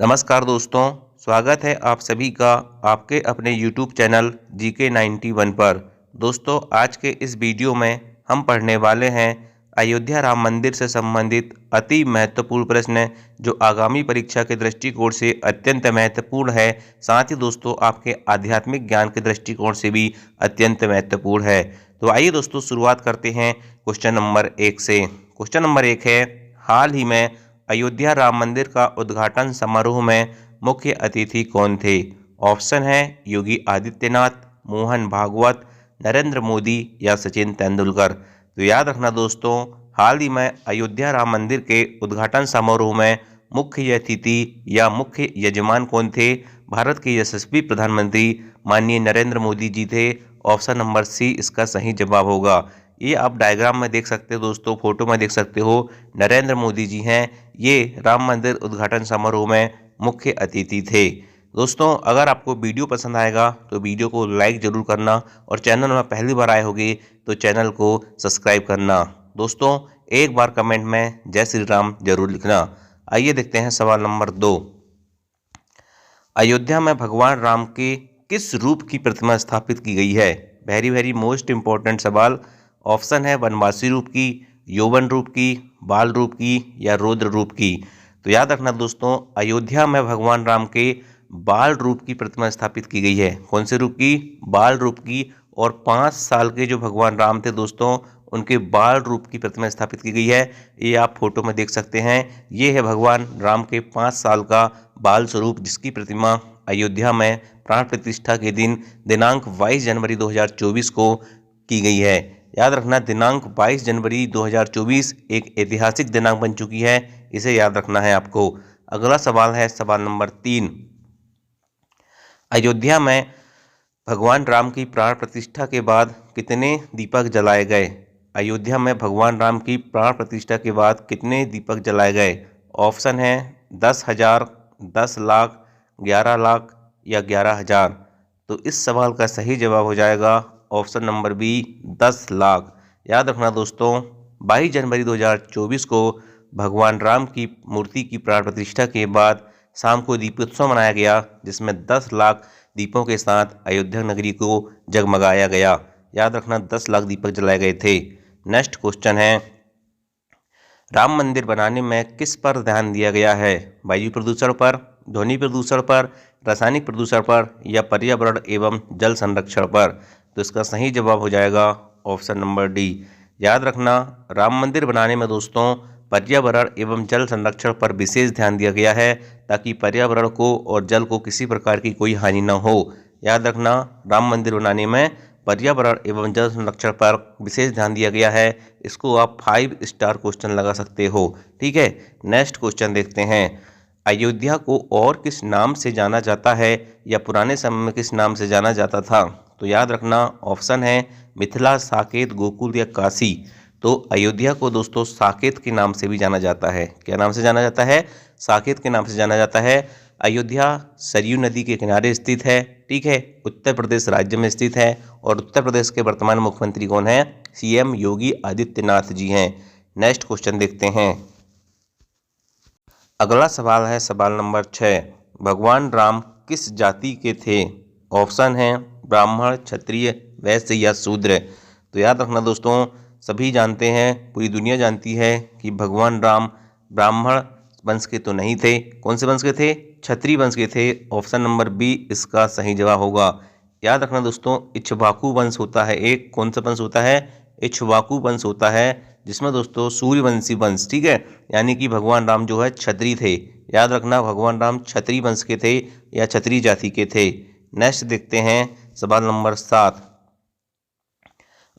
नमस्कार दोस्तों, स्वागत है आप सभी का आपके अपने YouTube चैनल GK 91 पर। दोस्तों, आज के इस वीडियो में हम पढ़ने वाले हैं अयोध्या राम मंदिर से संबंधित अति महत्वपूर्ण प्रश्न जो आगामी परीक्षा के दृष्टिकोण से अत्यंत महत्वपूर्ण है। साथ ही दोस्तों आपके आध्यात्मिक ज्ञान के दृष्टिकोण से भी अत्यंत महत्वपूर्ण है। तो आइए दोस्तों शुरुआत करते हैं क्वेश्चन नंबर 1 से। क्वेश्चन नंबर 1 है, हाल ही में अयोध्या राम मंदिर का उद्घाटन समारोह में मुख्य अतिथि कौन थे? ऑप्शन है योगी आदित्यनाथ, मोहन भागवत, नरेंद्र मोदी या सचिन तेंदुलकर। तो याद रखना दोस्तों, हाल ही में अयोध्या राम मंदिर के उद्घाटन समारोह में मुख्य अतिथि या मुख्य यजमान कौन थे? भारत के यशस्वी प्रधानमंत्री माननीय नरेंद्र मोदी जी थे। ऑप्शन नंबर सी इसका सही जवाब होगा। ये आप डायग्राम में देख सकते हो दोस्तों, फोटो में देख सकते हो, नरेंद्र मोदी जी हैं। ये राम मंदिर उद्घाटन समारोह में मुख्य अतिथि थे। दोस्तों, अगर आपको वीडियो पसंद आएगा तो वीडियो को लाइक जरूर करना और चैनल में पहली बार आए होगे तो चैनल को सब्सक्राइब करना। दोस्तों, एक बार कमेंट में जय श्री राम जरूर लिखना। आइए देखते हैं सवाल नंबर 2। अयोध्या में भगवान राम के किस रूप की प्रतिमा स्थापित की गई है? वेरी वेरी मोस्ट इंपॉर्टेंट सवाल। ऑप्शन है वनवासी रूप की, यौवन रूप की, बाल रूप की या रौद्र रूप की। तो याद रखना दोस्तों, अयोध्या में भगवान राम के बाल रूप की प्रतिमा स्थापित की गई है। कौन से रूप की? बाल रूप की। और 5 साल के जो भगवान राम थे दोस्तों, उनके बाल रूप की प्रतिमा स्थापित की गई है। ये आप फोटो में देख सकते हैं। ये है भगवान राम के 5 साल का बाल स्वरूप, जिसकी प्रतिमा अयोध्या में प्राण प्रतिष्ठा के दिन दिनांक 22 जनवरी 2024 को की गई है। याद रखना, दिनांक 22 जनवरी 2024 एक ऐतिहासिक दिनांक बन चुकी है, इसे याद रखना है आपको। अगला सवाल है सवाल नंबर 3। अयोध्या में भगवान राम की प्राण प्रतिष्ठा के बाद कितने दीपक जलाए गए? अयोध्या में भगवान राम की प्राण प्रतिष्ठा के बाद कितने दीपक जलाए गए? ऑप्शन है 10,000, 10 लाख, 11 लाख या 11,000। तो इस सवाल का सही जवाब हो जाएगा ऑप्शन नंबर बी, 10 लाख। याद रखना दोस्तों, 22 जनवरी 2024 को भगवान राम की मूर्ति की प्राण प्रतिष्ठा के बाद शाम को दीपोत्सव मनाया गया, जिसमें 10 लाख दीपों के साथ अयोध्या नगरी को जगमगाया गया। याद रखना, 10 लाख दीपक जलाए गए थे। नेक्स्ट क्वेश्चन है, राम मंदिर बनाने में किस पर ध्यान दिया गया है? वायु प्रदूषण पर, ध्वनि प्रदूषण पर, रासायनिक प्रदूषण पर या पर्यावरण एवं जल संरक्षण पर? तो इसका सही जवाब हो जाएगा ऑप्शन नंबर डी। याद रखना, राम मंदिर बनाने में दोस्तों पर्यावरण एवं जल संरक्षण पर विशेष ध्यान दिया गया है, ताकि पर्यावरण को और जल को किसी प्रकार की कोई हानि न हो। याद रखना, राम मंदिर बनाने में पर्यावरण एवं जल संरक्षण पर विशेष ध्यान दिया गया है। इसको आप 5 स्टार क्वेश्चन लगा सकते हो। ठीक है, नेक्स्ट क्वेश्चन देखते हैं। अयोध्या को और किस नाम से जाना जाता है या पुराने समय में किस नाम से जाना जाता था? तो याद रखना, ऑप्शन है मिथिला, साकेत, गोकुल या काशी। तो अयोध्या को दोस्तों साकेत के नाम से भी जाना जाता है। क्या नाम से जाना जाता है? साकेत के नाम से जाना जाता है। अयोध्या सरयू नदी के किनारे स्थित है। ठीक है, उत्तर प्रदेश राज्य में स्थित है और उत्तर प्रदेश के वर्तमान मुख्यमंत्री कौन है? CM योगी आदित्यनाथ जी हैं। नेक्स्ट क्वेश्चन देखते हैं। अगला सवाल है सवाल नंबर 6। भगवान राम किस जाति के थे? ऑप्शन है ब्राह्मण, क्षत्रिय, वैश्य या शूद्र। तो याद रखना दोस्तों, सभी जानते हैं, पूरी दुनिया जानती है कि भगवान राम ब्राह्मण वंश के तो नहीं थे। कौन से वंश के थे? क्षत्रिय वंश के थे। ऑप्शन नंबर बी इसका सही जवाब होगा। याद रखना दोस्तों, इक्ष्वाकु वंश होता है एक। कौन सा वंश होता है? इक्ष्वाकु वंश होता है, जिसमें दोस्तों सूर्यवंशी वंश। ठीक है, यानी कि भगवान राम जो है क्षत्रिय थे। याद रखना, भगवान राम क्षत्रिय वंश के थे या क्षत्रिय जाति के थे। नेक्स्ट देखते हैं सवाल नंबर 7।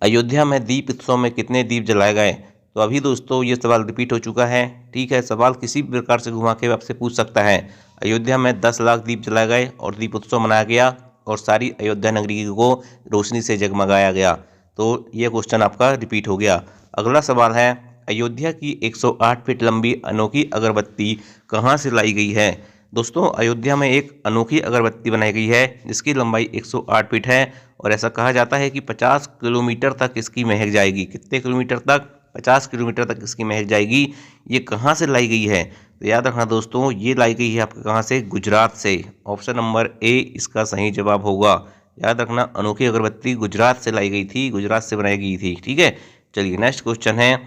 अयोध्या में दीप उत्सव में कितने दीप जलाए गए? तो अभी दोस्तों ये सवाल रिपीट हो चुका है। ठीक है, सवाल किसी भी प्रकार से घुमा के आपसे पूछ सकता है। अयोध्या में 10 लाख दीप जलाए गए और दीपोत्सव मनाया गया और सारी अयोध्या नगरी को रोशनी से जगमगाया गया। तो ये क्वेश्चन आपका रिपीट हो गया। अगला सवाल है, अयोध्या की 108 फीट लंबी अनोखी अगरबत्ती कहाँ से लाई गई है? दोस्तों, अयोध्या में एक अनोखी अगरबत्ती बनाई गई है जिसकी लंबाई 108 फीट है और ऐसा कहा जाता है कि 50 किलोमीटर तक इसकी महक जाएगी। कितने किलोमीटर तक? 50 किलोमीटर तक इसकी महक जाएगी। ये कहाँ से लाई गई है? तो याद रखना दोस्तों, ये लाई गई है आपके कहाँ से? गुजरात से। ऑप्शन नंबर ए इसका सही जवाब होगा। याद रखना, अनोखी अगरबत्ती गुजरात से लाई गई थी, गुजरात से बनाई गई थी। ठीक है, चलिए नेक्स्ट क्वेश्चन है,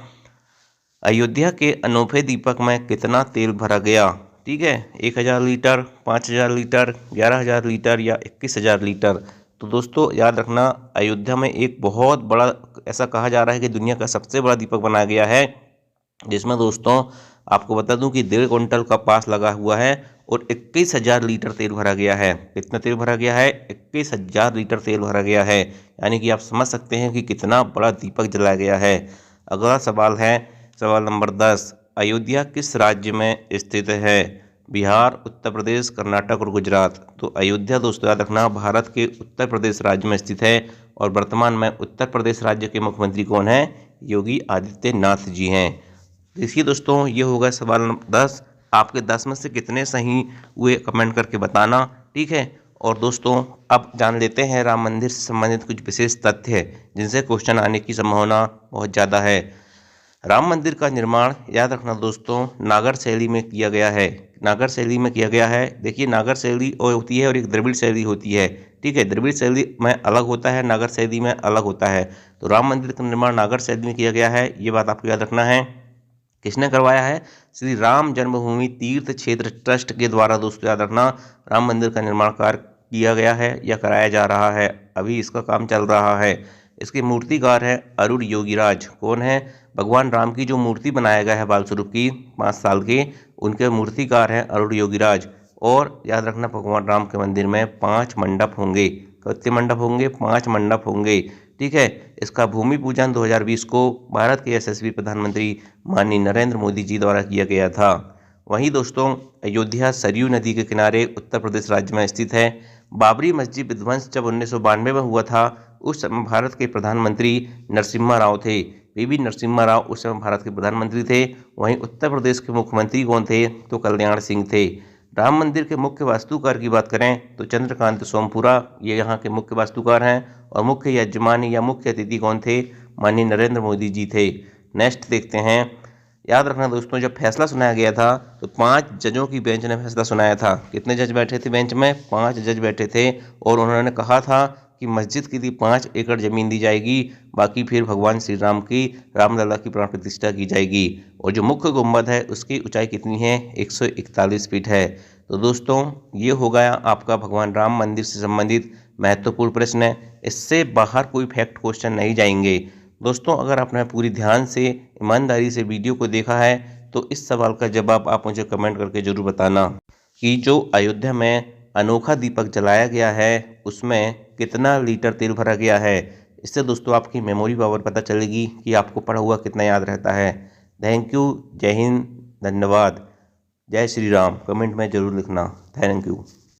अयोध्या के अनोखे दीपक में कितना तेल भरा गया? ठीक है, 1000 लीटर, 5000 लीटर, 11000 लीटर या 21000 लीटर। तो दोस्तों याद रखना, अयोध्या में एक बहुत बड़ा, ऐसा कहा जा रहा है कि दुनिया का सबसे बड़ा दीपक बनाया गया है, जिसमें दोस्तों आपको बता दूं कि 1.5 क्विंटल का पास लगा हुआ है और 21000 लीटर तेल भरा गया है। कितना तेल भरा गया है? 21000 लीटर तेल भरा गया है। यानी कि आप समझ सकते हैं कि कितना बड़ा दीपक जलाया गया है। अगला सवाल है सवाल नंबर 10, अयोध्या किस राज्य में स्थित है? बिहार, उत्तर प्रदेश, कर्नाटक और गुजरात। तो अयोध्या दोस्तों याद रखना भारत के उत्तर प्रदेश राज्य में स्थित है और वर्तमान में उत्तर प्रदेश राज्य के मुख्यमंत्री कौन है? योगी आदित्यनाथ जी हैं। देखिए दोस्तों, ये होगा सवाल नंबर 10। आपके 10 में से कितने सही हुए कमेंट करके बताना। ठीक है, और दोस्तों अब जान लेते हैं राम मंदिर से संबंधित कुछ विशेष तथ्य जिनसे क्वेश्चन आने की संभावना बहुत ज़्यादा है। राम मंदिर का निर्माण याद रखना दोस्तों नागर शैली में किया गया है। नागर शैली में किया गया है। देखिए, नागर शैली होती है और एक द्रविड़ शैली होती है। ठीक है, द्रविड़ शैली में अलग होता है, नागर शैली में अलग होता है। तो राम मंदिर का निर्माण नागर शैली में किया गया है, ये बात आपको याद रखना है। किसने करवाया है? श्री राम जन्मभूमि तीर्थ क्षेत्र ट्रस्ट के द्वारा दोस्तों याद रखना राम मंदिर का निर्माण कार्य किया गया है या कराया जा रहा है, अभी इसका काम चल रहा है। इसके मूर्तिकार है अरुण योगीराज। कौन है? भगवान राम की जो मूर्ति बनाया गया है बाल स्वरूप की 5 साल के, उनके मूर्तिकार हैं अरुण योगीराज। और याद रखना भगवान राम के मंदिर में 5 मंडप होंगे। कितने मंडप होंगे? 5 मंडप होंगे। ठीक है, इसका भूमि पूजन 2020 को भारत के यशस्वी प्रधानमंत्री माननीय नरेंद्र मोदी जी द्वारा किया गया था। वहीं दोस्तों अयोध्या सरयू नदी के किनारे उत्तर प्रदेश राज्य में स्थित है। बाबरी मस्जिद विध्वंस जब 1992 में हुआ था, उस समय भारत के प्रधानमंत्री नरसिम्हा राव थे। पीवी नरसिम्हा राव उस समय भारत के प्रधानमंत्री थे। वहीं उत्तर प्रदेश के मुख्यमंत्री कौन थे? तो कल्याण सिंह थे। राम मंदिर के मुख्य वास्तुकार की बात करें तो चंद्रकांत सोमपुरा ये यहाँ के मुख्य वास्तुकार हैं और मुख्य यजमान या मुख्य अतिथि कौन थे? माननीय नरेंद्र मोदी जी थे। नेक्स्ट देखते हैं, याद रखना दोस्तों जब फैसला सुनाया गया था तो 5 जजों की बेंच ने फैसला सुनाया था। कितने जज बैठे थे बेंच में? 5 जज बैठे थे और उन्होंने कहा था कि मस्जिद के लिए 5 एकड़ जमीन दी जाएगी, बाकी फिर भगवान श्री राम की रामलला की प्राण प्रतिष्ठा की जाएगी। और जो मुख्य गुंबद है उसकी ऊंचाई कितनी है? 141 फीट है। तो दोस्तों ये हो गया आपका भगवान राम मंदिर से संबंधित महत्वपूर्ण प्रश्न। इससे बाहर कोई फैक्ट क्वेश्चन नहीं जाएंगे। दोस्तों अगर आपने पूरी ध्यान से ईमानदारी से वीडियो को देखा है तो इस सवाल का जवाब आप मुझे कमेंट करके ज़रूर बताना कि जो अयोध्या में अनोखा दीपक जलाया गया है उसमें कितना लीटर तेल भरा गया है। इससे दोस्तों आपकी मेमोरी पावर पता चलेगी कि आपको पढ़ा हुआ कितना याद रहता है। थैंक यू, जय हिंद, धन्यवाद, जय श्री राम। कमेंट में ज़रूर लिखना। Thank you.